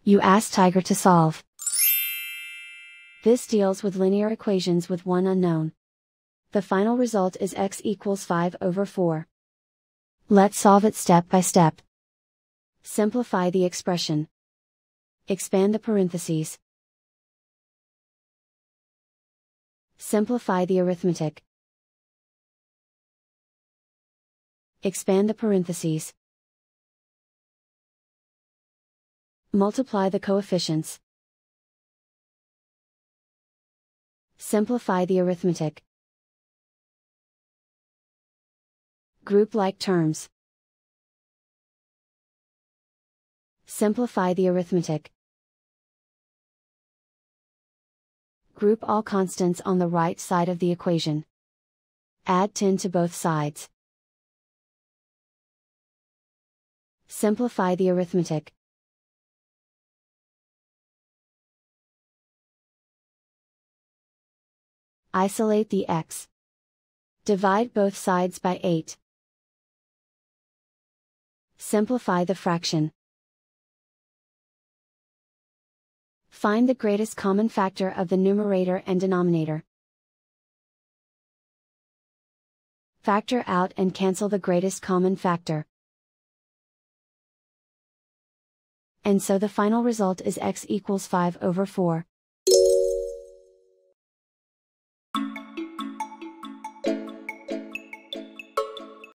You ask Tiger to solve. This deals with linear equations with one unknown. The final result is x equals 5/4. Let's solve it step by step. Simplify the expression. Expand the parentheses. Simplify the arithmetic. Expand the parentheses. Multiply the coefficients. Simplify the arithmetic. Group like terms. Simplify the arithmetic. Group all constants on the right side of the equation. Add 10 to both sides. Simplify the arithmetic. Isolate the x. Divide both sides by 8. Simplify the fraction. Find the greatest common factor of the numerator and denominator. Factor out and cancel the greatest common factor. And so the final result is x equals 5/4.